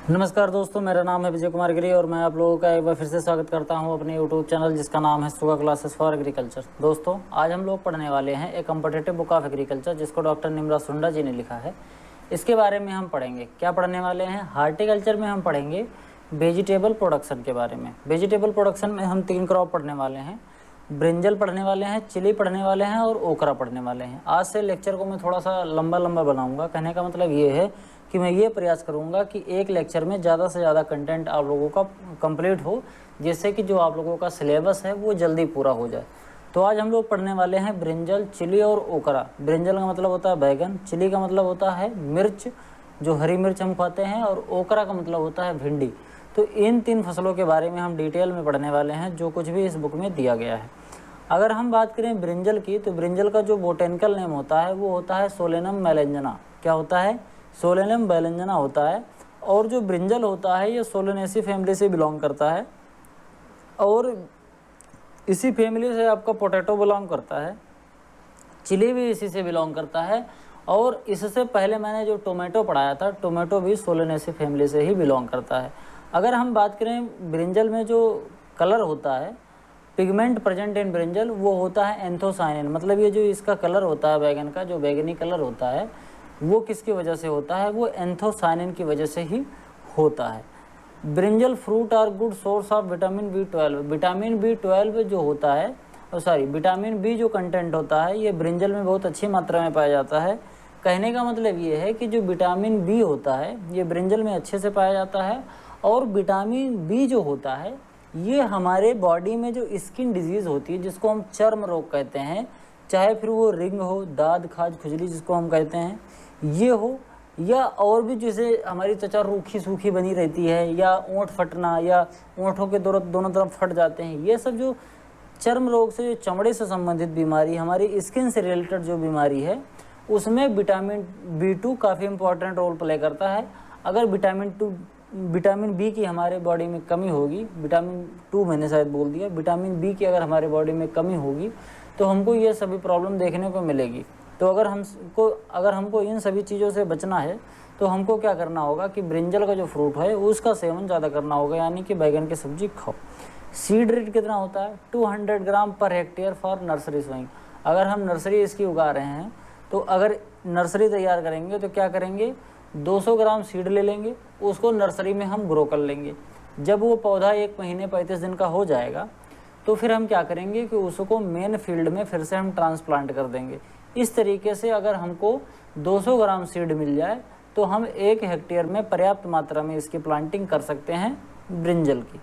नमस्कार दोस्तों, मेरा नाम है विजय कुमार गिरी और मैं आप लोगों का एक बार फिर से स्वागत करता हूं अपने यूट्यूब चैनल जिसका नाम है सुगा क्लासेस फॉर एग्रीकल्चर। दोस्तों, आज हम लोग पढ़ने वाले हैं एक कॉम्पिटिटिव बुक ऑफ एग्रीकल्चर जिसको डॉक्टर निमरा सुंडा जी ने लिखा है। इसके बारे में हम पढ़ेंगे। क्या पढ़ने वाले हैं? हार्टिकल्चर में हम पढ़ेंगे वेजिटेबल प्रोडक्शन के बारे में। वेजिटेबल प्रोडक्शन में हम 3 क्रॉप पढ़ने वाले हैं। ब्रिंजल पढ़ने वाले हैं, चिली पढ़ने वाले हैं और ओकरा पढ़ने वाले हैं। आज से लेक्चर को मैं थोड़ा सा लंबा बनाऊंगा। कहने का मतलब ये है कि मैं ये प्रयास करूंगा कि एक लेक्चर में ज़्यादा से ज़्यादा कंटेंट आप लोगों का कंप्लीट हो, जिससे कि जो आप लोगों का सिलेबस है वो जल्दी पूरा हो जाए। तो आज हम लोग पढ़ने वाले हैं ब्रिंजल, चिली और ओकरा। ब्रिंजल का मतलब होता है बैगन, चिली का मतलब होता है मिर्च, जो हरी मिर्च हम खाते हैं, और ओकरा का मतलब होता है भिंडी। तो इन 3 फसलों के बारे में हम डिटेल में पढ़ने वाले हैं, जो कुछ भी इस बुक में दिया गया है। अगर हम बात करें ब्रिंजल की, तो ब्रिंजल का जो बोटेनिकल नेम होता है वो होता है सोलेनम मेलेंजना। क्या होता है? सोलेनम मेलेंजना होता है। और जो ब्रिंजल होता है ये सोलेनेसी फैमिली से बिलोंग करता है, और इसी फैमिली से आपका पोटैटो बिलोंग करता है। चिली भी इसी से बिलोंग करता है, और इससे पहले मैंने जो टोमेटो पढ़ाया था, टोमेटो भी सोलेनेसी फैमिली से ही बिलोंग करता है। अगर हम बात करें ब्रिंजल में जो कलर होता है, पिगमेंट प्रेजेंट इन ब्रिंजल, वो होता है एंथोसायनिन। मतलब ये जो इसका कलर होता है बैगन का, जो बैगनी कलर होता है, वो किसकी वजह से होता है? वो एंथोसायनिन की वजह से ही होता है। Brinjal fruit are good source of vitamin B12। Vitamin B12 जो होता है, विटामिन बी जो कंटेंट होता है, ये ब्रिंजल में बहुत अच्छी मात्रा में पाया जाता है। कहने का मतलब ये है कि जो विटामिन बी होता है ये ब्रिंजल में अच्छे से पाया जाता है। और विटामिन बी जो होता है ये हमारे बॉडी में जो स्किन डिजीज़ होती है, जिसको हम चर्म रोग कहते हैं, चाहे फिर वो रिंग हो, दाद, खाज, खुजली जिसको हम कहते हैं, ये हो, या और भी जैसे हमारी त्वचा रूखी सूखी बनी रहती है, या ओंठ फटना, या ओंठों के दोनों तरफ फट जाते हैं, ये सब जो चर्म रोग से, जो चमड़े से संबंधित बीमारी, हमारी स्किन से रिलेटेड जो बीमारी है, उसमें विटामिन B2 काफ़ी इंपॉर्टेंट रोल प्ले करता है। अगर विटामिन बी की हमारे बॉडी में कमी होगी, विटामिन 2 मैंने शायद बोल दिया, विटामिन बी की अगर हमारे बॉडी में कमी होगी तो हमको ये सभी प्रॉब्लम देखने को मिलेगी। तो अगर हमको इन सभी चीज़ों से बचना है तो हमको क्या करना होगा कि ब्रिंजल का जो फ्रूट है उसका सेवन ज़्यादा करना होगा, यानी कि बैगन की सब्जी खाओ। सीड रेट कितना होता है? 200 ग्राम per hectare for nursery sowing. अगर हम नर्सरी इसकी उगा रहे हैं, तो अगर नर्सरी तैयार करेंगे तो क्या करेंगे? 200 ग्राम सीड ले लेंगे, उसको नर्सरी में हम ग्रो कर लेंगे। जब वो पौधा 1 महीने 35 दिन का हो जाएगा तो फिर हम क्या करेंगे कि उसको मेन फील्ड में फिर से हम ट्रांसप्लांट कर देंगे। इस तरीके से अगर हमको 200 ग्राम सीड मिल जाए तो हम 1 हेक्टेयर में पर्याप्त मात्रा में इसकी प्लांटिंग कर सकते हैं ब्रिंजल की।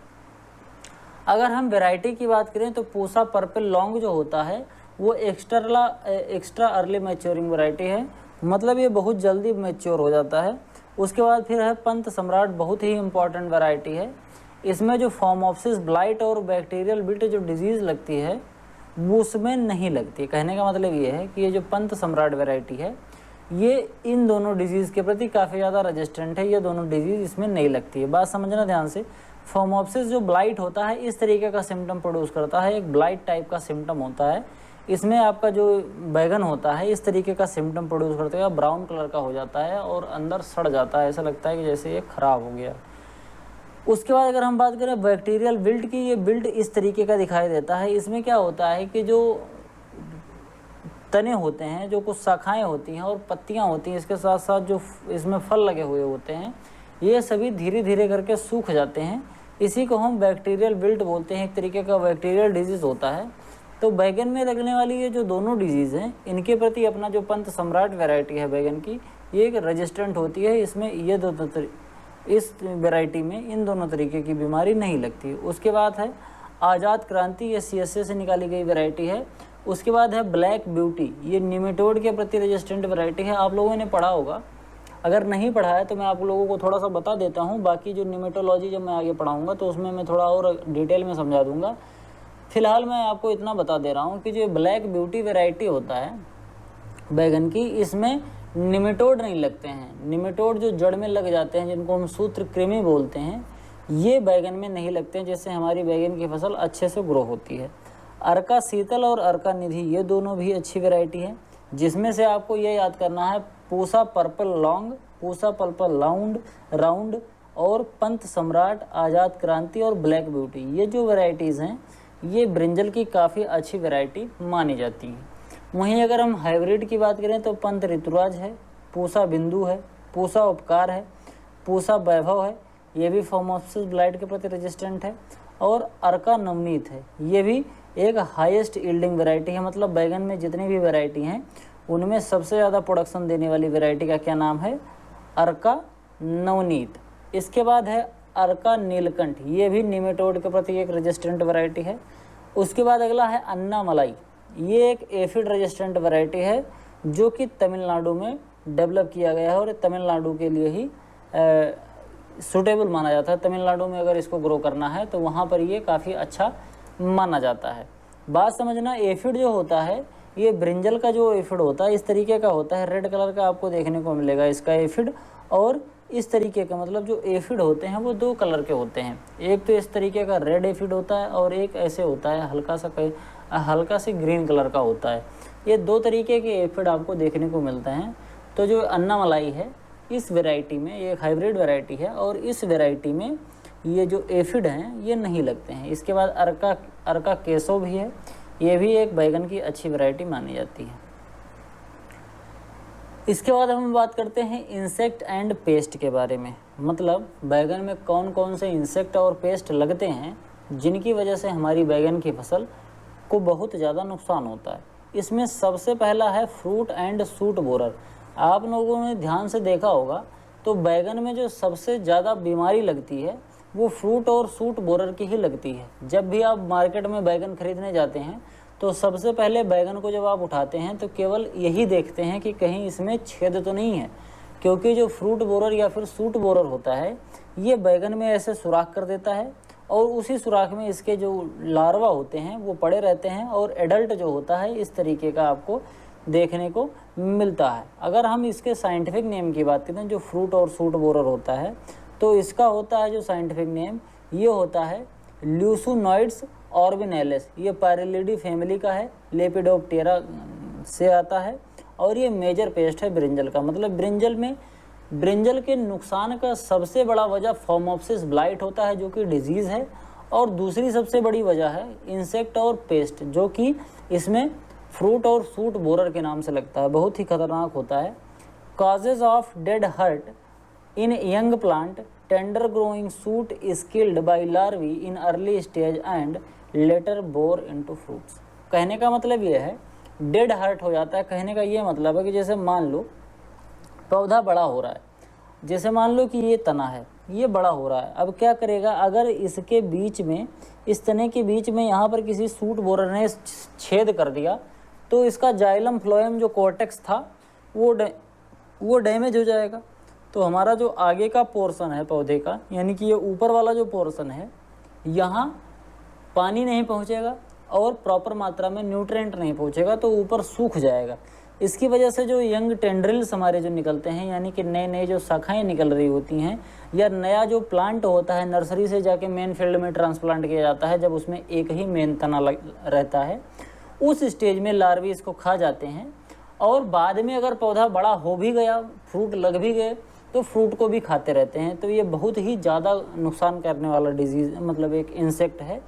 अगर हम वैरायटी की बात करें तो पूसा पर्पल लॉन्ग जो होता है वो एक्स्ट्रा अर्ली मैच्योरिंग वैरायटी है, मतलब ये बहुत जल्दी मैच्योर हो जाता है। उसके बाद फिर है पंत सम्राट, बहुत ही इंपॉर्टेंट वैरायटी है। इसमें जो फॉर्मोप्सिस ब्लाइट और बैक्टीरियल बिल्ट जो डिजीज़ लगती है वो उसमें नहीं लगती। कहने का मतलब ये है कि ये जो पंत सम्राट वैरायटी है ये इन दोनों डिजीज़ के प्रति काफ़ी ज़्यादा रेजिस्टेंट है। ये दोनों डिजीज़ इसमें नहीं लगती है। बात समझना ध्यान से। फॉर्मोप्सिस जो ब्लाइट होता है इस तरीके का सिम्टम प्रोड्यूस करता है, एक ब्लाइट टाइप का सिम्टम होता है। इसमें आपका जो बैगन होता है इस तरीके का सिम्टम प्रोड्यूस करते हुए ब्राउन कलर का हो जाता है और अंदर सड़ जाता है, ऐसा लगता है कि जैसे ये ख़राब हो गया। उसके बाद अगर हम बात करें बैक्टीरियल बिल्ट की, ये बिल्ट इस तरीके का दिखाई देता है। इसमें क्या होता है कि जो तने होते हैं, जो कुछ शाखाएं होती हैं और पत्तियां होती हैं, इसके साथ साथ जो इसमें फल लगे हुए होते हैं, ये सभी धीरे धीरे करके सूख जाते हैं। इसी को हम बैक्टीरियल बिल्ट बोलते हैं। एक तरीके का बैक्टीरियल डिजीज़ होता है। तो बैगन में लगने वाली ये जो दोनों डिजीज़ हैं, इनके प्रति अपना जो पंत सम्राट वैरायटी है बैगन की, ये एक रेजिस्टेंट होती है। इसमें ये इस वैरायटी में इन दोनों तरीके की बीमारी नहीं लगती। उसके बाद है आज़ाद क्रांति, ये CSA से निकाली गई वैरायटी है। उसके बाद है ब्लैक ब्यूटी, ये निमेटोड के प्रति रेजिस्टेंट वैरायटी है। आप लोगों ने पढ़ा होगा, अगर नहीं पढ़ा है तो मैं आप लोगों को थोड़ा सा बता देता हूँ। बाकी जो निमेटोलॉजी जब मैं आगे पढ़ाऊँगा तो उसमें मैं थोड़ा और डिटेल में समझा दूँगा। फिलहाल मैं आपको इतना बता दे रहा हूँ कि जो ब्लैक ब्यूटी वैरायटी होता है बैगन की, इसमें निमेटोड नहीं लगते हैं। निमेटोड जो जड़ में लग जाते हैं, जिनको हम सूत्रकृमि बोलते हैं, ये बैगन में नहीं लगते हैं, जिससे हमारी बैगन की फसल अच्छे से ग्रो होती है। अर्का शीतल और अर्का निधि, ये दोनों भी अच्छी वैरायटी है, जिसमें से आपको ये याद करना है Pusa purple long, Pusa purple round, और पंत सम्राट, आज़ाद क्रांति और ब्लैक ब्यूटी, ये जो वैरायटीज़ हैं ये ब्रिंजल की काफ़ी अच्छी वैरायटी मानी जाती हैं। वहीं अगर हम हाइब्रिड की बात करें तो पंत ऋतुराज है, पूसा बिंदु है, पूसा उपकार है, पूसा वैभव है, ये भी फोमोप्सिस ब्लाइट के प्रति रेजिस्टेंट है, और अर्का नवनीत है, ये भी एक हाईएस्ट यील्डिंग वैरायटी है। मतलब बैगन में जितनी भी वैरायटी हैं उनमें सबसे ज़्यादा प्रोडक्शन देने वाली वैरायटी का क्या नाम है? अर्का नवनीत। इसके बाद है अर्का नीलकंठ, ये भी निमेटोड के प्रति एक रेजिस्टेंट वैरायटी है। उसके बाद अगला है अन्ना मलाई, ये एक एफिड रेजिस्टेंट वैरायटी है जो कि तमिलनाडु में डेवलप किया गया है और तमिलनाडु के लिए ही सूटेबल माना जाता है। तमिलनाडु में अगर इसको ग्रो करना है तो वहाँ पर ये काफ़ी अच्छा माना जाता है। बात समझना, एफिड जो होता है ये ब्रिंजल का जो एफिड होता है इस तरीके का होता है, रेड कलर का आपको देखने को मिलेगा इसका एफिड, और इस तरीके का मतलब जो एफिड होते हैं वो दो कलर के होते हैं, एक तो इस तरीके का रेड एफिड होता है और एक ऐसे होता है हल्का से ग्रीन कलर का होता है। ये दो तरीके के एफिड आपको देखने को मिलते हैं। तो जो अन्ना मलाई है इस वैरायटी में, ये एक हाइब्रिड वैरायटी है और इस वैरायटी में ये जो एफिड हैं ये नहीं लगते हैं। इसके बाद अर्का केसो भी है, ये भी एक बैगन की अच्छी वैरायटी मानी जाती है। इसके बाद हम बात करते हैं इंसेक्ट एंड पेस्ट के बारे में। मतलब बैगन में कौन कौन से इंसेक्ट और पेस्ट लगते हैं जिनकी वजह से हमारी बैगन की फसल को बहुत ज़्यादा नुकसान होता है। इसमें सबसे पहला है फ्रूट एंड सूट बोरर। आप लोगों ने ध्यान से देखा होगा तो बैगन में जो सबसे ज़्यादा बीमारी लगती है वो फ्रूट और सूट बोरर की ही लगती है। जब भी आप मार्केट में बैगन खरीदने जाते हैं तो सबसे पहले बैगन को जब आप उठाते हैं तो केवल यही देखते हैं कि कहीं इसमें छेद तो नहीं है, क्योंकि जो फ्रूट बोरर या फिर सूट बोरर होता है ये बैगन में ऐसे सुराख कर देता है और उसी सुराख में इसके जो लार्वा होते हैं वो पड़े रहते हैं और एडल्ट जो होता है इस तरीके का आपको देखने को मिलता है। अगर हम इसके साइंटिफिक नेम की बात करते हैं जो फ्रूट और सूट बोरर होता है तो इसका होता है जो साइंटिफिक नेम ये होता है ल्यूसोनॉइड्स ऑर्बिनेलिस। ये पायरेलिडी फैमिली का है, लेपिडोप्टेरा से आता है और ये मेजर पेस्ट है ब्रिंजल का। मतलब ब्रिंजल के नुकसान का सबसे बड़ा वजह फोमोप्सिस ब्लाइट होता है जो कि डिजीज़ है, और दूसरी सबसे बड़ी वजह है इंसेक्ट और पेस्ट जो कि इसमें फ्रूट और सूट बोरर के नाम से लगता है, बहुत ही खतरनाक होता है। Causes of dead hurt in young plant, tender growing suit is killed by larvae in early stage and later bore into fruits. कहने का मतलब ये है डेड हर्ट हो जाता है। कहने का ये मतलब है कि जैसे मान लो पौधा बड़ा हो रहा है, जैसे मान लो कि ये तना है ये बड़ा हो रहा है, अब क्या करेगा अगर इसके बीच में इस तने के बीच में यहाँ पर किसी सूट बोरर ने छेद कर दिया तो इसका जाइलम फ्लोएम जो कॉर्टेक्स था वो डैमेज हो जाएगा। तो हमारा जो आगे का पोर्शन है पौधे का, यानी कि ये ऊपर वाला जो पोर्शन है, यहाँ पानी नहीं पहुँचेगा और प्रॉपर मात्रा में न्यूट्रिएंट नहीं पहुँचेगा तो ऊपर सूख जाएगा। इसकी वजह से जो यंग टेंड्रिल्स हमारे जो निकलते हैं, यानी कि नए नए जो शाखाएं निकल रही होती हैं या नया जो प्लांट होता है नर्सरी से जाके मेन फील्ड में ट्रांसप्लांट किया जाता है, जब उसमें एक ही मेन तना रहता है, उस स्टेज में लार्वी इसको खा जाते हैं और बाद में अगर पौधा बड़ा हो भी गया, फ्रूट लग भी गए तो फ्रूट को भी खाते रहते हैं। तो ये बहुत ही ज़्यादा नुकसान करने वाला डिजीज़ मतलब एक इंसेक्ट है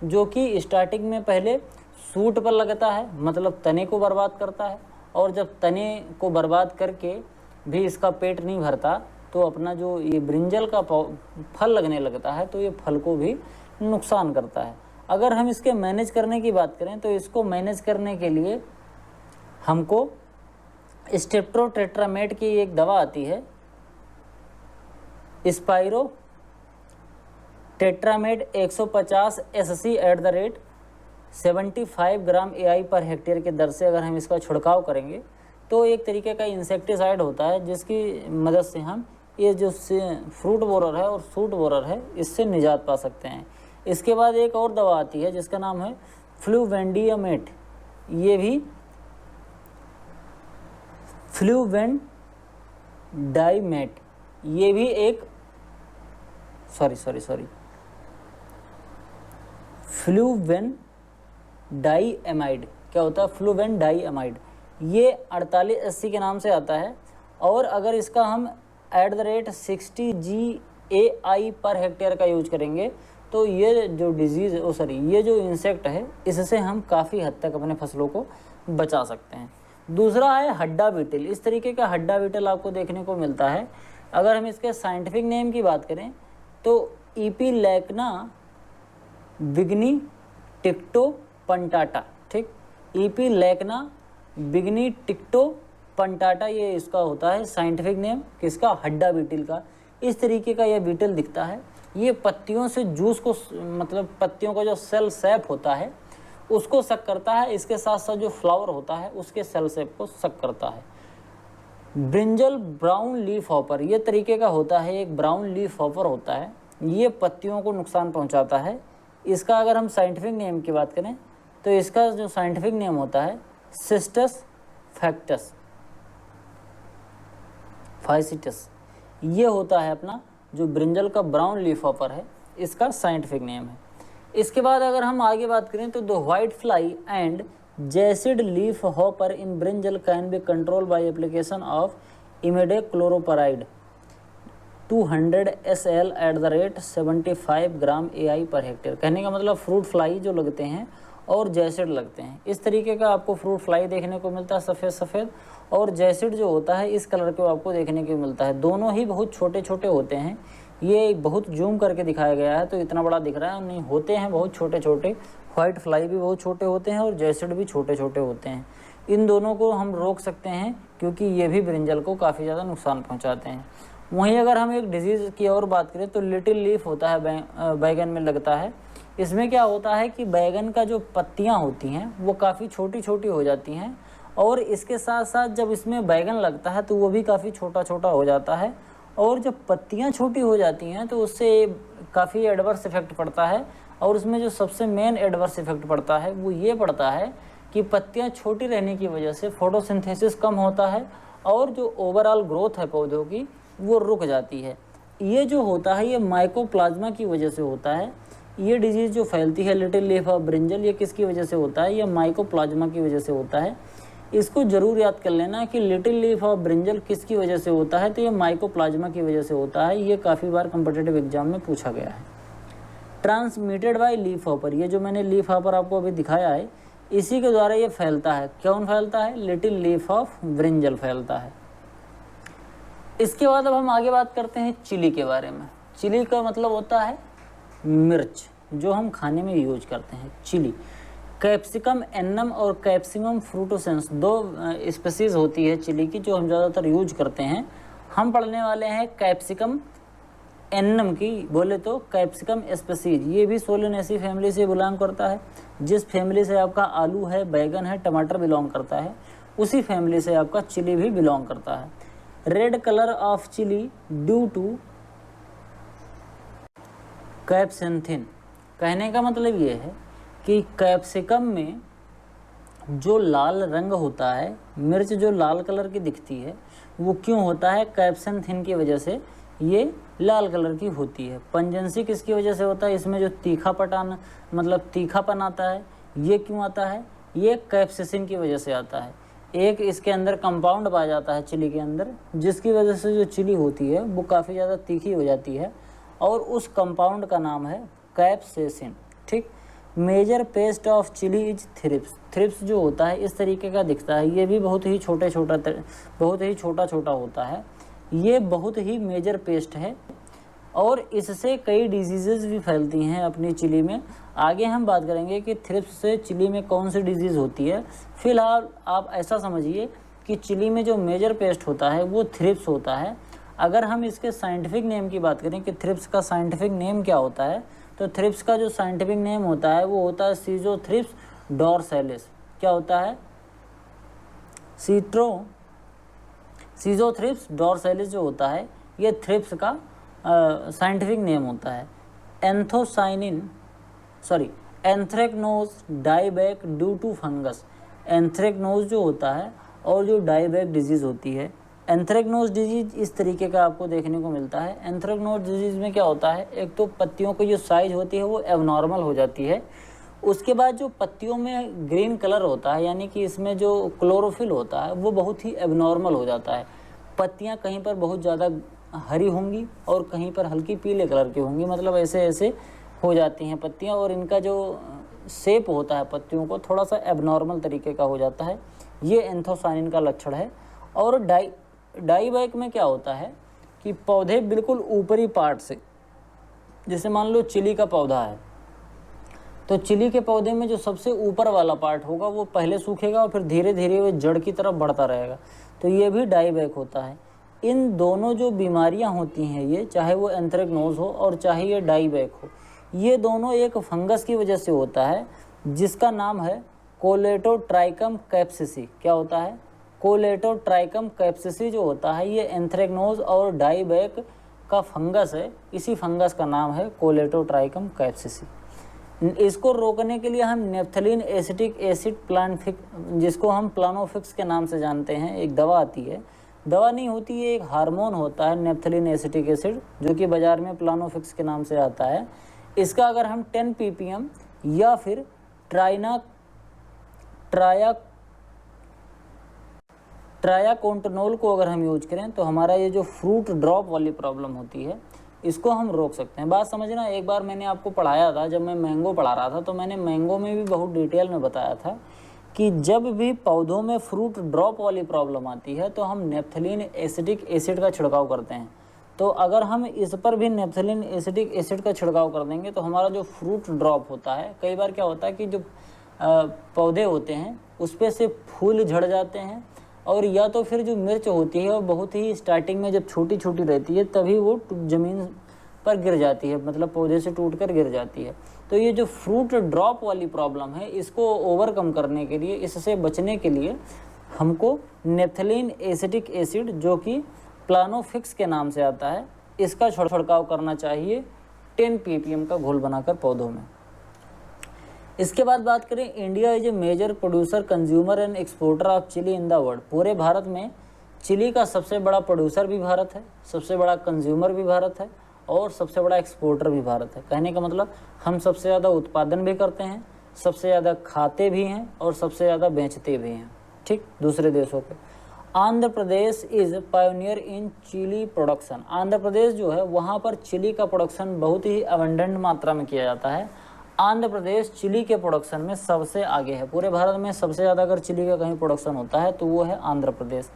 जो कि स्टार्टिंग में पहले सूट पर लगता है, मतलब तने को बर्बाद करता है, और जब तने को बर्बाद करके भी इसका पेट नहीं भरता तो अपना जो ये ब्रिंजल का फल लगने लगता है तो ये फल को भी नुकसान करता है। अगर हम इसके मैनेज करने की बात करें तो इसको मैनेज करने के लिए हमको स्टेप्टोटेट्रामेट की एक दवा आती है, स्पाइरो टेट्रामेट 150 SC @ 75 ग्राम AI पर हेक्टेयर के दर से अगर हम इसका छिड़काव करेंगे तो एक तरीके का इंसेक्टिसाइड होता है जिसकी मदद से हम ये जो फ्रूट बोरर है और सूट बोरर है इससे निजात पा सकते हैं। इसके बाद एक और दवा आती है जिसका नाम है फ्लूवेंडियामेट। ये भी फ्लूवेंडाइमेट, ये भी एक फ्लूवेंडाइएमाइड। क्या होता है फ्लूवेंडाइएमाइड? ये 4880 के नाम से आता है और अगर इसका हम @ 60 G AI पर हेक्टेयर का यूज करेंगे तो ये जो डिजीज़ ये जो इंसेक्ट है इससे हम काफ़ी हद तक अपने फसलों को बचा सकते हैं। दूसरा है हड्डा बीटल। इस तरीके का हड्डा बीटल आपको देखने को मिलता है। अगर हम इसके साइंटिफिक नेम की बात करें तो इपीलैक्ना बिग्नी टिक्टो पंटाटा, ठीक, इपीलैक्ना बिग्नी टिक्टो पंटाटा ये इसका होता है साइंटिफिक नेम, किसका, हड्डा बीटल का। इस तरीके का यह बीटल दिखता है। ये पत्तियों से जूस को मतलब पत्तियों का जो सेल सेप होता है उसको सक करता है, इसके साथ साथ जो फ्लावर होता है उसके सेल सेप को सक करता है। ब्रिंजल ब्राउन लीफ हॉपर ये तरीके का होता है, एक ब्राउन लीफ हॉपर होता है, ये पत्तियों को नुकसान पहुंचाता है। इसका अगर हम साइंटिफिक नेम की बात करें तो इसका जो साइंटिफिक नेम होता है सिस्टस फैक्टस फाइसिटस, ये होता है अपना जो ब्रिंजल का ब्राउन लीफ हॉपर है, इसका साइंटिफिक नेम है। इसके बाद अगर हम आगे बात करें तो the white fly and jassid leaf hopper in brinjal can be control by application of imidacloprid 200 SL eight the rate 75 gram AI per hectare. कहने का मतलब फ्रूट फ्लाई जो लगते हैं और जैसिड लगते हैं, इस तरीके का आपको फ्रूट फ्लाई देखने को मिलता है सफ़ेद सफ़ेद, और जैसिड जो होता है इस कलर को आपको देखने को मिलता है। दोनों ही बहुत छोटे छोटे होते हैं। ये बहुत जूम करके दिखाया गया है तो इतना बड़ा दिख रहा है, नहीं होते हैं बहुत छोटे छोटे। व्हाइट फ्लाई भी बहुत छोटे होते हैं और जैसिड भी छोटे छोटे होते हैं। इन दोनों को हम रोक सकते हैं क्योंकि ये भी ब्रिंजल को काफ़ी ज़्यादा नुकसान पहुँचाते हैं। वहीं अगर हम एक डिजीज़ की और बात करें तो लिटिल लीफ होता है, बैगन में लगता है। इसमें क्या होता है कि बैगन का जो पत्तियां होती हैं वो काफ़ी छोटी छोटी हो जाती हैं, और इसके साथ साथ जब इसमें बैगन लगता है तो वो भी काफ़ी छोटा छोटा हो जाता है, और जब पत्तियां छोटी हो जाती हैं तो उससे काफ़ी एडवर्स इफेक्ट पड़ता है। और उसमें जो सबसे मेन एडवर्स इफेक्ट पड़ता है वो ये पड़ता है कि पत्तियां छोटी रहने की वजह से फोटोसिंथेसिस कम होता है और जो ओवरऑल ग्रोथ है पौधों की वो रुक जाती है। ये जो होता है ये माइकोप्लाज्मा की वजह से होता है। ये डिजीज़ जो फैलती है लिटिल लीफ ऑफ ब्रिंजल, ये किसकी वजह से होता है, ये माइकोप्लाज्मा की वजह से होता है। इसको ज़रूर याद कर लेना कि लिटिल लीफ ऑफ ब्रिंजल किसकी वजह से होता है, तो ये माइकोप्लाज्मा की वजह से होता है। ये काफ़ी बार कॉम्पिटिटिव एग्जाम में पूछा गया है। ट्रांसमिटेड बाय लीफ हॉपर, ये जो मैंने लीफ हॉपर आपको अभी दिखाया है इसी के द्वारा ये फैलता है। कौन फैलता है, लिटिल लीफ ऑफ ब्रिंजल फैलता है। इसके बाद अब हम आगे बात करते हैं चिली के बारे में। चिली का मतलब होता है मिर्च, जो हम खाने में यूज करते हैं। चिली, कैप्सिकम एन्नम और कैप्सिकम फ्रूटोसेंस दो स्पीसीज होती है चिली की जो हम ज़्यादातर यूज करते हैं। हम पढ़ने वाले हैं कैप्सिकम एन्नम की, बोले तो कैप्सिकम स्पीसीज। ये भी सोलेनेसी फैमिली से बिलोंग करता है। जिस फैमिली से आपका आलू है, बैगन है, टमाटर बिलोंग करता है, उसी फैमिली से आपका चिली भी बिलोंग करता है। Red colour of chilli due to capsanthin, कहने का मतलब ये है कि कैप्सिकम में जो लाल रंग होता है, मिर्च जो लाल कलर की दिखती है वो क्यों होता है, कैप्सेंथिन की वजह से ये लाल कलर की होती है। पंजेंसी किसकी वजह से होता है, इसमें जो तीखापन आता है ये क्यों आता है, ये कैप्सिसिन की वजह से आता है। एक इसके अंदर कंपाउंड पाया जाता है चिली के अंदर, जिसकी वजह से जो चिली होती है वो काफ़ी ज़्यादा तीखी हो जाती है, और उस कंपाउंड का नाम है कैप्सेसिन। ठीक। Major pest of chilli is thrips. Thrips जो होता है इस तरीके का दिखता है, ये भी बहुत ही छोटा छोटा होता है। ये बहुत ही मेजर पेस्ट है और इससे कई डिजीज़ेज भी फैलती हैं अपनी चिली में। आगे हम बात करेंगे कि थ्रिप्स से चिली में कौन सी डिजीज़ होती है। फिलहाल आप ऐसा समझिए कि चिली में जो मेजर पेस्ट होता है वो थ्रिप्स होता है। अगर हम इसके साइंटिफिक नेम की बात करें कि थ्रिप्स का साइंटिफिक नेम क्या होता है, तो थ्रिप्स का जो साइंटिफिक नेम होता है वो होता है सीजोथ्रिप्स डॉर्सैलिस। क्या होता है, सीजोथ्रिप्स डॉर्सैलिस जो होता है ये थ्रिप्स का साइंटिफिक नेम होता है। Anthracnose dieback due to fungus. Anthracnose जो होता है और जो डाईबैक डिजीज़ होती है, एंथ्रेक्नोज डिजीज़ इस तरीके का आपको देखने को मिलता है। एंथ्रेक्नोज डिजीज़ में क्या होता है, एक तो पत्तियों की जो साइज होती है वो एबनॉर्मल हो जाती है। उसके बाद जो पत्तियों में ग्रीन कलर होता है, यानी कि इसमें जो क्लोरोफिल होता है वो बहुत ही एबनॉर्मल हो जाता है। पत्तियां कहीं पर बहुत ज़्यादा हरी होंगी और कहीं पर हल्की पीले कलर की होंगी, मतलब ऐसे ऐसे हो जाती हैं पत्तियाँ, और इनका जो शेप होता है पत्तियों को थोड़ा सा एबनॉर्मल तरीके का हो जाता है। ये एंथोसायनिन का लक्षण है। और डाईबैक में क्या होता है कि पौधे बिल्कुल ऊपरी पार्ट से, जैसे मान लो चिली का पौधा है, तो चिली के पौधे में जो सबसे ऊपर वाला पार्ट होगा वो पहले सूखेगा और फिर धीरे धीरे वो जड़ की तरफ बढ़ता रहेगा, तो ये भी डाईबैक होता है। इन दोनों जो बीमारियां होती हैं, ये चाहे वो एंथ्रेक्नोज हो और चाहे ये डाईबैक हो, ये दोनों एक फंगस की वजह से होता है जिसका नाम है कोलेटोट्राइकम कैप्सिसी। क्या होता है? कोलेटोट्राइकम कैप्सिसी जो होता है ये एंथ्रेक्नोज और डाईबैक का फंगस है। इसी फंगस का नाम है कोलेटोट्राइकम कैप्सिसी। इसको रोकने के लिए हम नेफ्थलीन एसिटिक एसिड जिसको हम प्लानोफिक्स के नाम से जानते हैं, एक दवा आती है, दवा नहीं होती है, एक हार्मोन होता है नेफ्थलीन एसिटिक एसिड, जो कि बाज़ार में प्लानोफिक्स के नाम से आता है। इसका अगर हम 10 ppm या फिर ट्रायाकोंटनोल को अगर हम यूज करें तो हमारा ये जो फ्रूट ड्रॉप वाली प्रॉब्लम होती है इसको हम रोक सकते हैं। बात समझना, एक बार मैंने आपको पढ़ाया था, जब मैं मैंगो पढ़ा रहा था तो मैंने मैंगो में भी बहुत डिटेल में बताया था कि जब भी पौधों में फ्रूट ड्रॉप वाली प्रॉब्लम आती है तो हम नेफ्थलीन एसिटिक एसिड का छिड़काव करते हैं। तो अगर हम इस पर भी नेफ्थलीन एसिटिक एसिड का छिड़काव कर देंगे तो हमारा जो फ्रूट ड्रॉप होता है, कई बार क्या होता है कि जो पौधे होते हैं उस पर से फूल झड़ जाते हैं, और या तो फिर जो मिर्च होती है वो बहुत ही स्टार्टिंग में जब छोटी छोटी रहती है तभी वो ज़मीन पर गिर जाती है, मतलब पौधे से टूटकर गिर जाती है। तो ये जो फ्रूट ड्रॉप वाली प्रॉब्लम है, इसको ओवरकम करने के लिए, इससे बचने के लिए हमको नेफ्थलीन एसिटिक एसिड, जो कि प्लानोफिक्स के नाम से आता है, इसका छिड़काव करना चाहिए 10 ppm का घोल बनाकर पौधों में। इसके बाद बात करें, India is a major producer, consumer and exporter of chilli in the world. पूरे भारत में चिली का सबसे बड़ा प्रोड्यूसर भी भारत है, सबसे बड़ा कंज्यूमर भी भारत है और सबसे बड़ा एक्सपोर्टर भी भारत है। कहने का मतलब हम सबसे ज़्यादा उत्पादन भी करते हैं, सबसे ज़्यादा खाते भी हैं और सबसे ज़्यादा बेचते भी हैं, ठीक, दूसरे देशों पे। Andhra Pradesh is pioneer in chilli production. Andhra Pradesh जो है वहाँ पर चिली का प्रोडक्शन बहुत ही अबंडेंट मात्रा में किया जाता है। आंध्र प्रदेश चिली के प्रोडक्शन में सबसे आगे है। पूरे भारत में सबसे ज़्यादा अगर चिली का कहीं प्रोडक्शन होता है तो वो है Andhra Pradesh.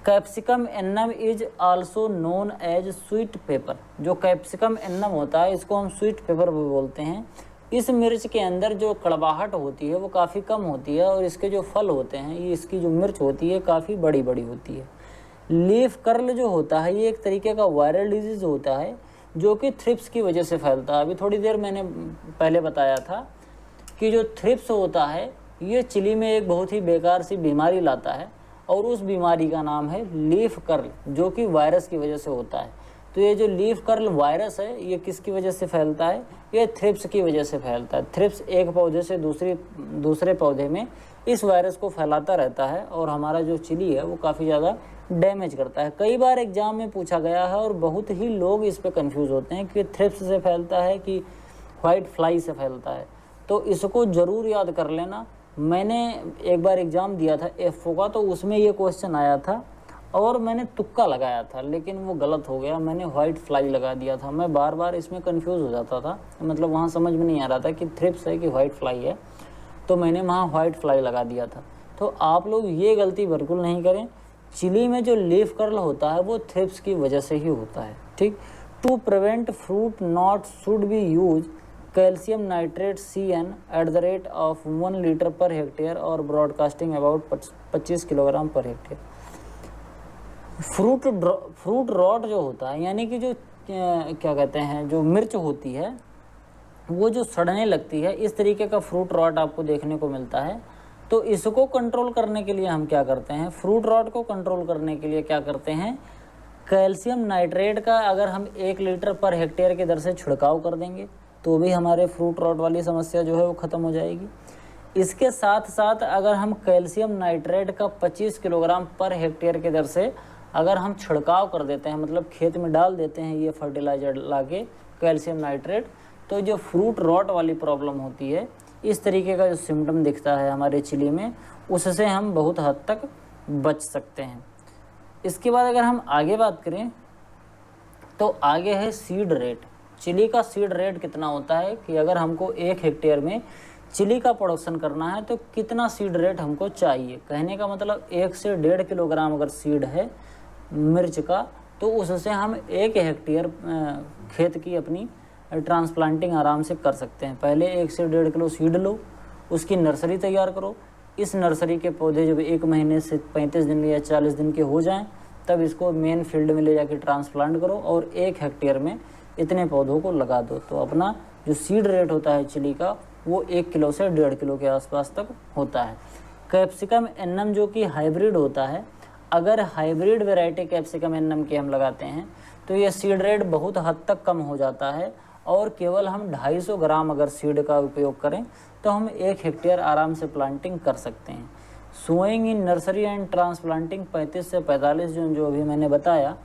Capsicum annuum is also known as sweet pepper. जो कैप्सिकम एन्नम होता है इसको हम स्वीट पेपर भी बोलते हैं। इस मिर्च के अंदर जो कड़वाहट होती है वो काफ़ी कम होती है और इसके जो फल होते हैं, ये इसकी जो मिर्च होती है काफ़ी बड़ी बड़ी होती है। लीफ कर्ल जो होता है ये एक तरीके का वायरल डिजीज़ होता है जो कि थ्रिप्स की वजह से फैलता है। अभी थोड़ी देर मैंने पहले बताया था कि जो थ्रिप्स होता है ये चिली में एक बहुत ही बेकार सी बीमारी लाता है और उस बीमारी का नाम है लीफ कर्ल, जो कि वायरस की वजह से होता है। तो ये जो लीफ कर्ल वायरस है ये किसकी वजह से फैलता है? ये थ्रिप्स की वजह से फैलता है। थ्रिप्स एक पौधे से दूसरे पौधे में इस वायरस को फैलाता रहता है और हमारा जो चिली है वो काफ़ी ज़्यादा डैमेज करता है। कई बार एग्जाम में पूछा गया है और बहुत ही लोग इस पे कंफ्यूज होते हैं कि थ्रिप्स से फैलता है कि वाइट फ्लाई से फैलता है, तो इसको ज़रूर याद कर लेना। मैंने एक बार एग्ज़ाम दिया था एफओ का, तो उसमें ये क्वेश्चन आया था और मैंने तुक्का लगाया था लेकिन वो गलत हो गया, मैंने वाइट फ्लाई लगा दिया था। मैं बार बार इसमें कंफ्यूज हो जाता था, मतलब वहाँ समझ में नहीं आ रहा था कि थ्रिप्स है कि वाइट फ्लाई है, तो मैंने वहाँ वाइट फ्लाई लगा दिया था। तो आप लोग ये गलती बिल्कुल नहीं करें। चिली में जो लीफ कर्ल होता है वो थ्रिप्स की वजह से ही होता है, ठीक। To prevent fruit not should be use calcium nitrate CN at the rate of 1 litre per hectare और broadcasting about 25 kilogram per hectare. Fruit rot जो होता है, यानी कि जो क्या कहते हैं, जो मिर्च होती है वो जो सड़ने लगती है, इस तरीके का फ्रूट रॉट आपको देखने को मिलता है। तो इसको कंट्रोल करने के लिए हम क्या करते हैं? फ्रूट रॉट को कंट्रोल करने के लिए क्या करते हैं? कैल्शियम नाइट्रेट का अगर हम 1 लीटर पर हेक्टेयर की दर से छिड़काव कर देंगे तो भी हमारे फ्रूट रॉट वाली समस्या जो है वो ख़त्म हो जाएगी। इसके साथ साथ अगर हम कैल्शियम नाइट्रेट का 25 किलोग्राम पर हेक्टेयर की दर से अगर हम छिड़काव कर देते हैं, मतलब खेत में डाल देते हैं ये फर्टिलाइजर लाके कैल्शियम नाइट्रेट, तो जो फ्रूट रॉट वाली प्रॉब्लम होती है, इस तरीके का जो सिम्टम दिखता है हमारे चिली में, उससे हम बहुत हद तक बच सकते हैं। इसके बाद अगर हम आगे बात करें तो आगे है सीड रेट। चिली का सीड रेट कितना होता है कि अगर हमको 1 हेक्टेयर में चिली का प्रोडक्शन करना है तो कितना सीड रेट हमको चाहिए। कहने का मतलब 1 से 1.5 किलोग्राम अगर सीड है मिर्च का तो उससे हम 1 हेक्टेयर खेत की अपनी ट्रांसप्लांटिंग आराम से कर सकते हैं। पहले 1 से 1.5 किलो सीड लो, उसकी नर्सरी तैयार करो। इस नर्सरी के पौधे जब 1 महीने से 35 दिन या 40 दिन के हो जाएं तब इसको मेन फील्ड में ले जाके ट्रांसप्लांट करो और 1 हेक्टेयर में इतने पौधों को लगा दो। तो अपना जो सीड रेट होता है चिली का वो 1 किलो से 1.5 किलो के आसपास तक होता है। कैप्सिकम एन्नम जो कि हाइब्रिड होता है, अगर हाइब्रिड वैरायटी कैप्सिकम एन्नम की हम लगाते हैं तो ये सीड रेट बहुत हद तक कम हो जाता है और केवल हम 250 ग्राम अगर सीड का उपयोग करें तो हम 1 हेक्टेयर आराम से प्लांटिंग कर सकते हैं। Sowing in nursery and transplanting 35 से 45 दिन, जो अभी मैंने बताया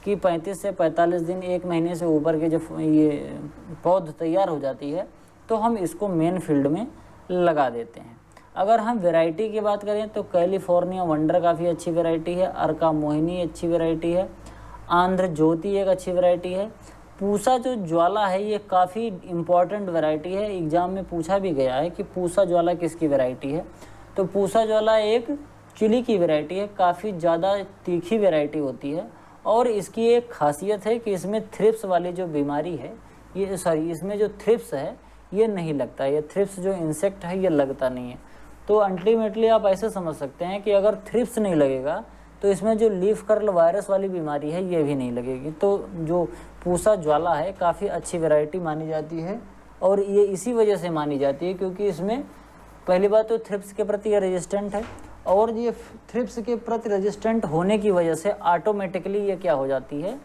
कि 35 से 45 दिन 1 महीने से ऊपर के जब ये पौध तैयार हो जाती है तो हम इसको मेन फील्ड में लगा देते हैं। अगर हम वैरायटी की बात करें तो कैलिफोर्निया वंडर काफ़ी अच्छी वैरायटी है, अर्का मोहिनी अच्छी वैरायटी है, आंध्र ज्योति एक अच्छी वैरायटी है। पूसा जो ज्वाला है ये काफ़ी इम्पॉर्टेंट वैरायटी है, एग्ज़ाम में पूछा भी गया है कि पूसा ज्वाला किसकी वैरायटी है। तो पूसा ज्वाला एक चिली की वैरायटी है, काफ़ी ज़्यादा तीखी वैरायटी होती है और इसकी एक खासियत है कि इसमें थ्रिप्स वाली जो बीमारी है इसमें जो थ्रिप्स है ये नहीं लगता, ये थ्रिप्स जो इंसेक्ट है ये लगता नहीं है। तो अल्टीमेटली आप ऐसे समझ सकते हैं कि अगर थ्रिप्स नहीं लगेगा तो इसमें जो लीफ कर्ल वायरस वाली बीमारी है ये भी नहीं लगेगी। तो जो पूसा ज्वाला है काफ़ी अच्छी वैरायटी मानी जाती है और ये इसी वजह से मानी जाती है क्योंकि इसमें पहली बात तो थ्रिप्स के प्रति ये रेजिस्टेंट है और ये थ्रिप्स के प्रति रेजिस्टेंट होने की वजह से ऑटोमेटिकली ये क्या हो जाती है,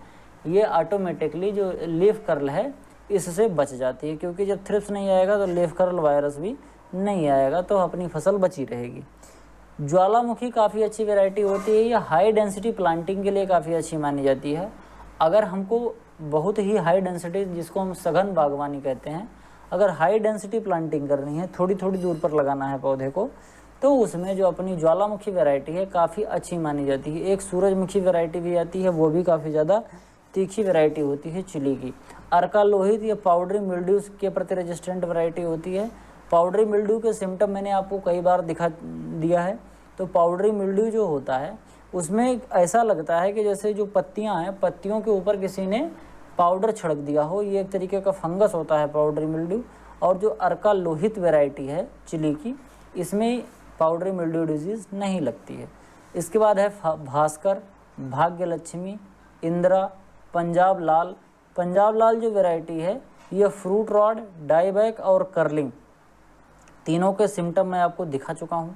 ये ऑटोमेटिकली जो लीफ कर्ल है इससे बच जाती है क्योंकि जब थ्रिप्स नहीं आएगा तो लीफ कर्ल वायरस भी नहीं आएगा तो अपनी फसल बची रहेगी। ज्वालामुखी काफ़ी अच्छी वैरायटी होती है, ये हाई डेंसिटी प्लांटिंग के लिए काफ़ी अच्छी मानी जाती है। अगर हमको बहुत ही हाई डेंसिटी, जिसको हम सघन बागवानी कहते हैं, अगर हाई डेंसिटी प्लांटिंग करनी है, थोड़ी थोड़ी दूर पर लगाना है पौधे को, तो उसमें जो अपनी ज्वालामुखी वैरायटी है काफ़ी अच्छी मानी जाती है। एक सूरजमुखी वैरायटी भी आती है, वो भी काफ़ी ज़्यादा तीखी वैरायटी होती है चिली की। अर्का लोहित ये पाउडरी मिल्ड्यू के प्रति रेजिस्टेंट वैरायटी होती है। पाउडरी मिल्ड्यू के सिम्टम मैंने आपको कई बार दिखा दिया है। तो पाउडरी मिल्ड्यू जो होता है उसमें ऐसा लगता है कि जैसे जो पत्तियां हैं, पत्तियों के ऊपर किसी ने पाउडर छिड़क दिया हो, ये एक तरीके का फंगस होता है पाउडरी मिल्ड्यू। और जो अर्का लोहित वैरायटी है चिली की, इसमें पाउडरी मिल्ड्यू डिजीज़ नहीं लगती है। इसके बाद है भास्कर, भाग्यलक्ष्मी, इंदिरा, पंजाब लाल। पंजाब लाल जो वैरायटी है ये फ्रूट रॉड, डाईबैक और कर्लिंग तीनों के सिम्टम मैं आपको दिखा चुका हूँ।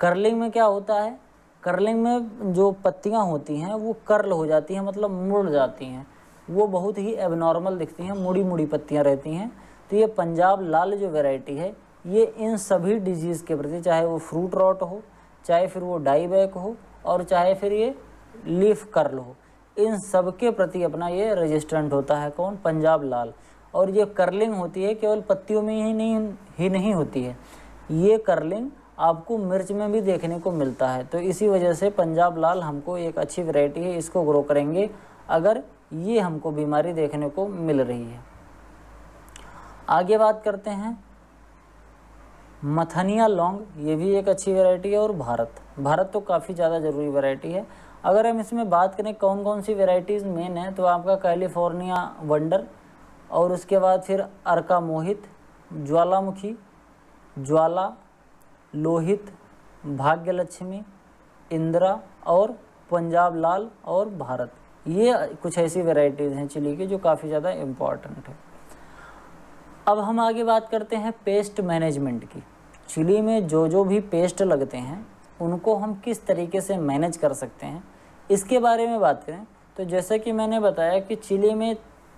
कर्लिंग में क्या होता है, कर्लिंग में जो पत्तियाँ होती हैं वो कर्ल हो जाती हैं, मतलब मुड़ जाती हैं, वो बहुत ही एबनॉर्मल दिखती हैं, मुड़ी मुड़ी पत्तियाँ रहती हैं। तो ये पंजाब लाल जो वैरायटी है ये इन सभी डिजीज़ के प्रति, चाहे वो फ्रूट रॉट हो, चाहे फिर वो डाईबैक हो और चाहे फिर ये लीफ कर्ल हो, इन सब के प्रति अपना ये रेजिस्टेंट होता है। कौन? पंजाब लाल। और ये कर्लिंग होती है केवल पत्तियों में ही नहीं होती है, ये कर्लिंग आपको मिर्च में भी देखने को मिलता है। तो इसी वजह से पंजाब लाल हमको एक अच्छी वैरायटी है, इसको ग्रो करेंगे अगर ये हमको बीमारी देखने को मिल रही है। आगे बात करते हैं मथनिया लौंग, ये भी एक अच्छी वैरायटी है। और भारत तो काफ़ी ज़्यादा ज़रूरी वैरायटी है। अगर हम इसमें बात करें कौन कौन सी वैरायटीज़ मेन है, तो आपका कैलिफोर्निया वंडर और उसके बाद फिर अर्का मोहित, ज्वालामुखी, ज्वाला, लोहित, भाग्यलक्ष्मी, इंदिरा और पंजाब लाल और भारत, ये कुछ ऐसी वैरायटीज़ हैं चिली की जो काफ़ी ज़्यादा इम्पॉर्टेंट है। अब हम आगे बात करते हैं पेस्ट मैनेजमेंट की। चिली में जो भी पेस्ट लगते हैं उनको हम किस तरीके से मैनेज कर सकते हैं, इसके बारे में बात करें तो जैसे कि मैंने बताया कि चिली में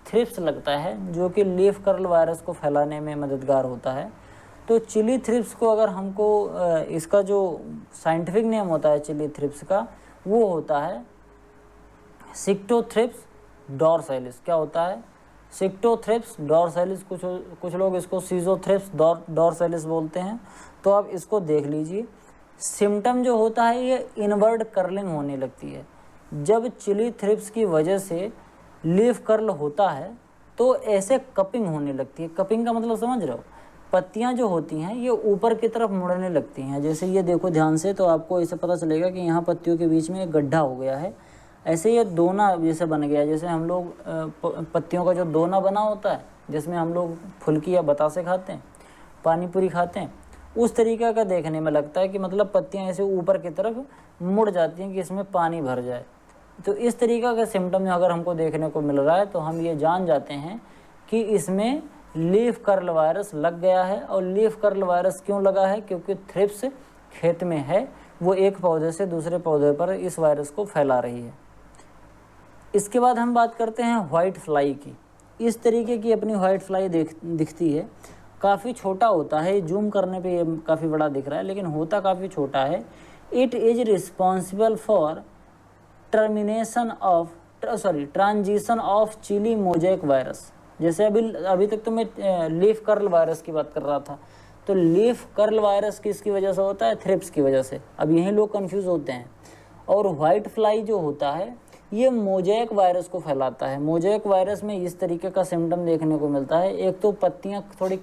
थ्रिप्स लगता है जो कि लीफ कर्ल वायरस को फैलाने में मददगार होता है। तो चिली थ्रिप्स को अगर हमको इसका जो साइंटिफिक नेम होता है चिली थ्रिप्स का, वो होता है सिक्टोथ्रिप्स डॉर्सैलिस। क्या होता है? सिक्टोथ्रिप्स डॉर्सैलिस। कुछ लोग इसको सीजोथ्रिप्स डॉर्सैलिस बोलते हैं। तो आप इसको देख लीजिए। सिम्टम जो होता है ये इनवर्ड कर्लिंग होने लगती है। जब चिली थ्रिप्स की वजह से लीफ कर्ल होता है तो ऐसे कपिंग होने लगती है। कपिंग का मतलब समझ रहे हो, पत्तियां जो होती हैं ये ऊपर की तरफ मुड़ने लगती हैं। जैसे ये देखो ध्यान से तो आपको इसे पता चलेगा कि यहाँ पत्तियों के बीच में एक गड्ढा हो गया है, ऐसे ये दोना जैसे बन गया। जैसे हम लोग पत्तियों का जो दोना बना होता है जिसमें हम लोग फुल्की या बतासे खाते हैं, पानी पूरी खाते हैं, उस तरीके का देखने में लगता है कि मतलब पत्तियां ऐसे ऊपर की तरफ मुड़ जाती हैं कि इसमें पानी भर जाए। तो इस तरीका का सिम्टम अगर हमको देखने को मिल रहा है तो हम ये जान जाते हैं कि इसमें लीफ कर्ल वायरस लग गया है। और लीफ कर्ल वायरस क्यों लगा है? क्योंकि थ्रिप्स खेत में है, वो एक पौधे से दूसरे पौधे पर इस वायरस को फैला रही है। इसके बाद हम बात करते हैं व्हाइट फ्लाई की। इस तरीके की अपनी व्हाइट फ्लाई दिखती है, काफ़ी छोटा होता है, जूम करने पे ये काफ़ी बड़ा दिख रहा है लेकिन होता काफ़ी छोटा है। It is responsible for transition of chilli mosaic virus. जैसे अभी तक तो मैं लीफ कर्ल वायरस की बात कर रहा था, तो लीफ कर्ल वायरस किसकी वजह से होता है? थ्रिप्स की वजह से। अब यहीं लोग कंफ्यूज होते हैं। और व्हाइट फ्लाई जो होता है ये मोज़ेक वायरस को फैलाता है। मोज़ेक वायरस में इस तरीके का सिम्टम देखने को मिलता है, एक तो पत्तियाँ थोड़ी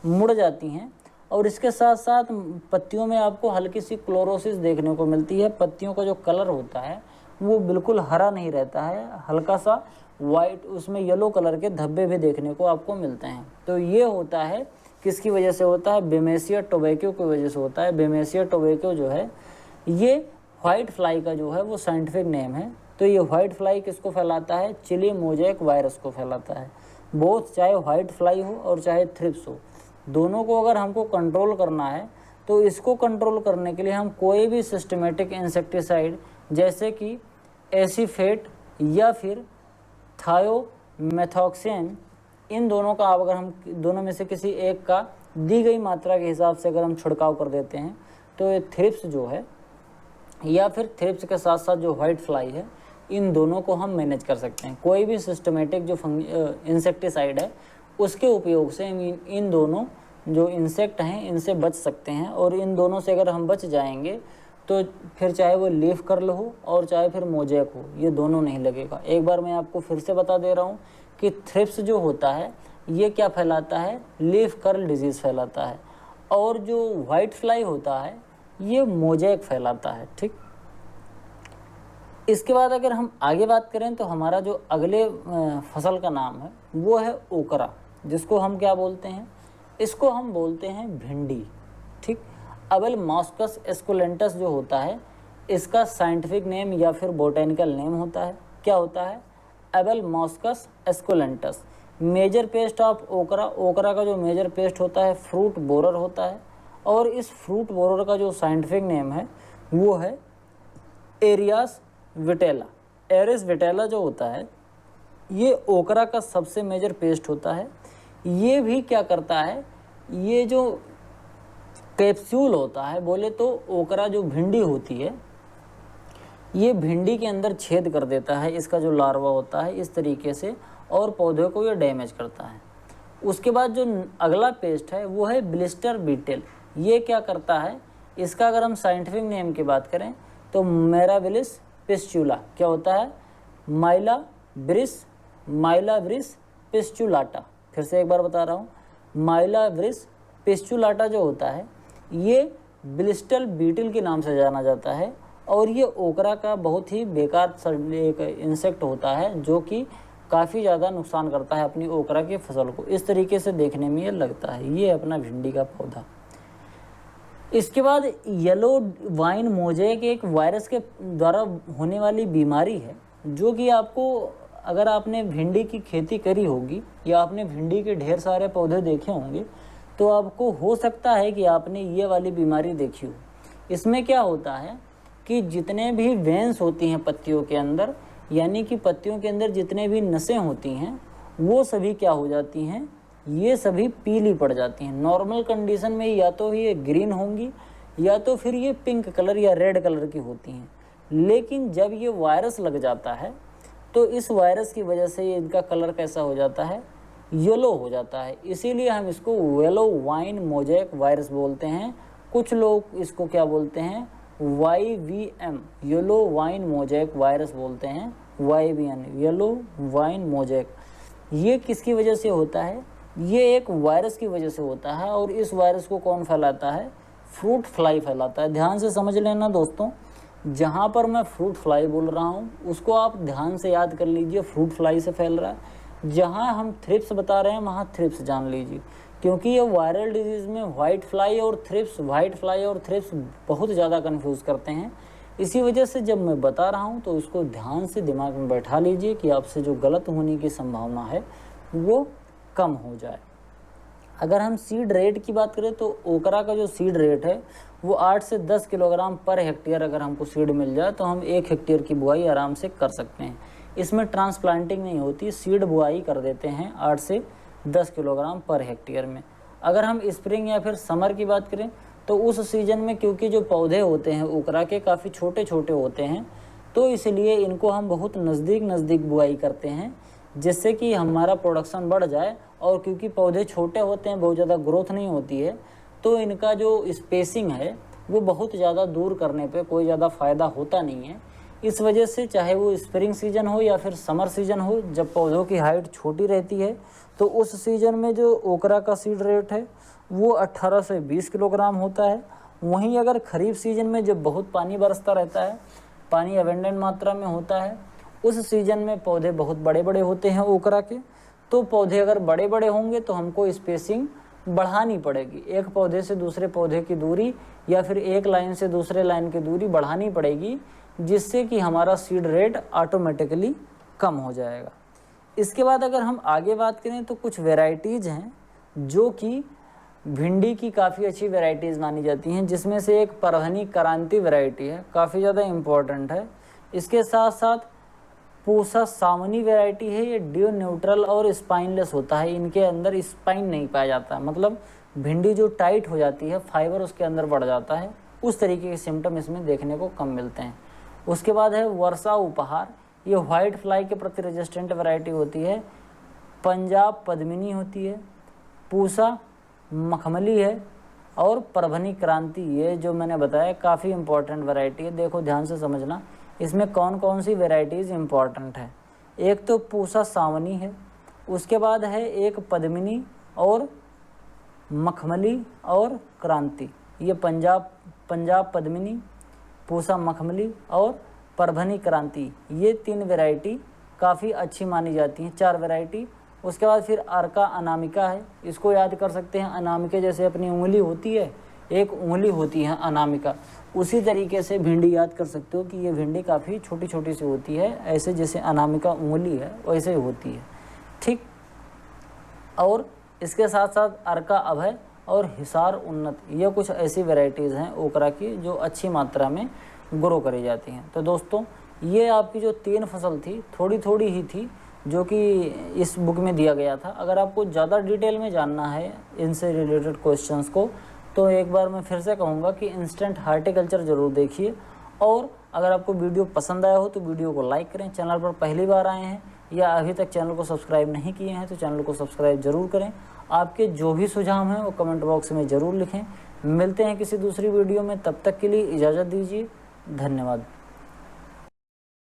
मुड़ जाती हैं और इसके साथ साथ पत्तियों में आपको हल्की सी क्लोरोसिस देखने को मिलती है। पत्तियों का जो कलर होता है वो बिल्कुल हरा नहीं रहता है, हल्का सा वाइट, उसमें येलो कलर के धब्बे भी देखने को आपको मिलते हैं। तो ये होता है किसकी वजह से होता है? बेमेसिया टोबैको की वजह से होता है। बेमेसिया टोबैको जो है ये व्हाइट फ्लाई का जो है वो साइंटिफिक नेम है। तो ये व्हाइट फ्लाई किसको फैलाता है? चिली मोज़ेक वायरस को फैलाता है। बोथ, चाहे व्हाइट फ्लाई हो और चाहे थ्रिप्स हो, दोनों को अगर हमको कंट्रोल करना है तो इसको कंट्रोल करने के लिए हम कोई भी सिस्टमेटिक इंसेक्टिसाइड जैसे कि एसीफेट या फिर थायोमेथॉक्सेन, इन दोनों का अगर हम दोनों में से किसी एक का दी गई मात्रा के हिसाब से अगर हम छिड़काव कर देते हैं तो ये थ्रिप्स जो है या फिर थ्रिप्स के साथ साथ जो व्हाइट फ्लाई है, इन दोनों को हम मैनेज कर सकते हैं। कोई भी सिस्टमेटिक जो इंसेक्टिसाइड है उसके उपयोग से इन दोनों जो इंसेक्ट हैं इनसे बच सकते हैं। और इन दोनों से अगर हम बच जाएंगे तो फिर चाहे वो लीफ कर्ल हो और चाहे फिर मोज़ेक हो, ये दोनों नहीं लगेगा। एक बार मैं आपको फिर से बता दे रहा हूँ कि थ्रिप्स जो होता है ये क्या फैलाता है? लीफ कर्ल डिजीज़ फैलाता है। और जो व्हाइट फ्लाई होता है ये मोज़ेक फैलाता है। ठीक, इसके बाद अगर हम आगे बात करें तो हमारा जो अगले फसल का नाम है वो है ओकरा, जिसको हम क्या बोलते हैं? इसको हम बोलते हैं भिंडी। ठीक, अबेलमॉस्कस एस्कुलेंटस जो होता है इसका साइंटिफिक नेम या फिर बोटेनिकल नेम होता है, क्या होता है? अबेलमॉस्कस एस्कुलेंटस। मेजर पेस्ट ऑफ ओकरा, ओकरा का जो मेजर पेस्ट होता है फ्रूट बोरर होता है। और इस फ्रूट बोरर का जो साइंटिफिक नेम है वो है एरियास विटेला। एरिस विटेला जो होता है ये ओकरा का सबसे मेजर पेस्ट होता है। ये भी क्या करता है? ये जो कैप्सूल होता है, बोले तो ओकरा जो भिंडी होती है ये भिंडी के अंदर छेद कर देता है, इसका जो लार्वा होता है इस तरीके से, और पौधे को ये डैमेज करता है। उसके बाद जो अगला पेस्ट है वो है ब्लिस्टर बीटल। ये क्या करता है? इसका अगर हम साइंटिफिक नेम की बात करें तो मिराबिलिस पिस्चुला। क्या होता है? माइलाब्रिस पिस्चुलाटा। फिर से एक बार बता रहा हूँ, माइलाब्रिस पिस्चुलाटा जो होता है ये ब्लिस्टर बीटल के नाम से जाना जाता है। और ये ओकरा का बहुत ही बेकार एक इंसेक्ट होता है जो कि काफ़ी ज़्यादा नुकसान करता है अपनी ओकरा की फसल को। इस तरीके से देखने में ये लगता है। ये अपना भिंडी का पौधा। इसके बाद येलो वाइन मोज़ेक एक वायरस के द्वारा होने वाली बीमारी है जो कि आपको, अगर आपने भिंडी की खेती करी होगी या आपने भिंडी के ढेर सारे पौधे देखे होंगे तो आपको हो सकता है कि आपने ये वाली बीमारी देखी हो। इसमें क्या होता है कि जितने भी वेंस होती हैं पत्तियों के अंदर, यानी कि पत्तियों के अंदर जितने भी नसें होती हैं वो सभी क्या हो जाती हैं? ये सभी पीली पड़ जाती हैं। नॉर्मल कंडीशन में या तो ये ग्रीन होंगी या तो फिर ये पिंक कलर या रेड कलर की होती हैं। लेकिन जब ये वायरस लग जाता है तो इस वायरस की वजह से ये इनका कलर कैसा हो जाता है? येलो हो जाता है। इसीलिए हम इसको येलो वाइन मोज़ेक वायरस बोलते हैं। कुछ लोग इसको क्या बोलते हैं? YVM, yellow wine mosaic virus बोलते हैं। YVN, yellow wine mosaic. ये किसकी वजह से होता है? ये एक वायरस की वजह से होता है, और इस वायरस को कौन फैलाता है? फ्रूट फ्लाई फैलाता है। ध्यान से समझ लेना दोस्तों, जहाँ पर मैं फ्रूट फ्लाई बोल रहा हूँ उसको आप ध्यान से याद कर लीजिए, फ्रूट फ्लाई से फैल रहा है। जहाँ हम थ्रिप्स बता रहे हैं वहाँ थ्रिप्स जान लीजिए, क्योंकि ये वायरल डिजीज़ में वाइट फ्लाई और थ्रिप्स बहुत ज़्यादा कन्फ्यूज़ करते हैं। इसी वजह से जब मैं बता रहा हूँ तो इसको ध्यान से दिमाग में बैठा लीजिए कि आपसे जो गलत होने की संभावना है वो कम हो जाए। अगर हम सीड रेट की बात करें तो ओकरा का जो सीड रेट है वो 8 से 10 किलोग्राम पर हेक्टेयर अगर हमको सीड मिल जाए तो हम 1 हेक्टेयर की बुआई आराम से कर सकते हैं। इसमें ट्रांसप्लांटिंग नहीं होती, सीड बुआई कर देते हैं 8 से 10 किलोग्राम पर हेक्टेयर में। अगर हम स्प्रिंग या फिर समर की बात करें तो उस सीजन में क्योंकि जो पौधे होते हैं ओकरा के काफ़ी छोटे छोटे होते हैं, तो इसलिए इनको हम बहुत नज़दीक बुआई करते हैं, जिससे कि हमारा प्रोडक्शन बढ़ जाए। और क्योंकि पौधे छोटे होते हैं, बहुत ज़्यादा ग्रोथ नहीं होती है, तो इनका जो स्पेसिंग है वो बहुत ज़्यादा दूर करने पे कोई ज़्यादा फ़ायदा होता नहीं है। इस वजह से चाहे वो स्प्रिंग सीजन हो या फिर समर सीजन हो, जब पौधों की हाइट छोटी रहती है तो उस सीजन में जो ओकरा का सीड रेट है वो 18 से 20 किलोग्राम होता है। वहीं अगर खरीफ सीजन में जब बहुत पानी बरसता रहता है, पानी अवेंडेंट मात्रा में होता है, उस सीजन में पौधे बहुत बड़े बड़े होते हैं ओकरा के, तो पौधे अगर बड़े बड़े होंगे तो हमको स्पेसिंग बढ़ानी पड़ेगी। एक पौधे से दूसरे पौधे की दूरी या फिर एक लाइन से दूसरे लाइन की दूरी बढ़ानी पड़ेगी, जिससे कि हमारा सीड रेट ऑटोमेटिकली कम हो जाएगा। इसके बाद अगर हम आगे बात करें तो कुछ वेराइटीज़ हैं जो कि भिंडी की काफ़ी अच्छी वेराइटीज़ मानी जाती हैं, जिसमें से एक परभनी क्रांति वेराइटी है, काफ़ी ज़्यादा इम्पोर्टेंट है। इसके साथ साथ पूसा सावनी वैरायटी है, ये ड्यू न्यूट्रल और स्पाइनलेस होता है, इनके अंदर स्पाइन नहीं पाया जाता, मतलब भिंडी जो टाइट हो जाती है फाइबर उसके अंदर बढ़ जाता है, उस तरीके के सिम्टम इसमें देखने को कम मिलते हैं। उसके बाद है वर्षा उपहार, ये वाइट फ्लाई के प्रति रेजिस्टेंट वैरायटी होती है। पंजाब पद्मिनी होती है, पूसा मखमली है, और परभनी क्रांति, ये जो मैंने बताया काफ़ी इंपॉर्टेंट वैरायटी है। देखो ध्यान से समझना, इसमें कौन कौन सी वेराइटीज़ इंपॉर्टेंट है। एक तो पूसा सावनी है, उसके बाद है एक पद्मिनी और मखमली और क्रांति। ये पंजाब पद्मिनी, पूसा मखमली और परभनी क्रांति, ये 3 वेराइटी काफ़ी अच्छी मानी जाती हैं, 4 वेराइटी। उसके बाद फिर अर्का अनामिका है, इसको याद कर सकते हैं। अनामिका जैसे अपनी उंगली होती है, एक उंगली होती है अनामिका, उसी तरीके से भिंडी याद कर सकते हो कि ये भिंडी काफ़ी छोटी छोटी सी होती है, ऐसे जैसे अनामिका उंगली है वैसे ही होती है, ठीक। और इसके साथ साथ अर्का अभय और हिसार उन्नत, ये कुछ ऐसी वेराइटीज़ हैं ओकरा की जो अच्छी मात्रा में ग्रो करी जाती हैं। तो दोस्तों ये आपकी जो 3 फसल थी, थोड़ी थोड़ी ही थी जो कि इस बुक में दिया गया था। अगर आपको ज़्यादा डिटेल में जानना है इनसे रिलेटेड क्वेश्चंस को, तो एक बार मैं फिर से कहूँगा कि इंस्टेंट हार्टिकल्चर ज़रूर देखिए। और अगर आपको वीडियो पसंद आया हो तो वीडियो को लाइक करें। चैनल पर पहली बार आए हैं या अभी तक चैनल को सब्सक्राइब नहीं किए हैं तो चैनल को सब्सक्राइब ज़रूर करें। आपके जो भी सुझाव हैं वो कमेंट बॉक्स में ज़रूर लिखें। मिलते हैं किसी दूसरी वीडियो में, तब तक के लिए इजाज़त दीजिए। धन्यवाद।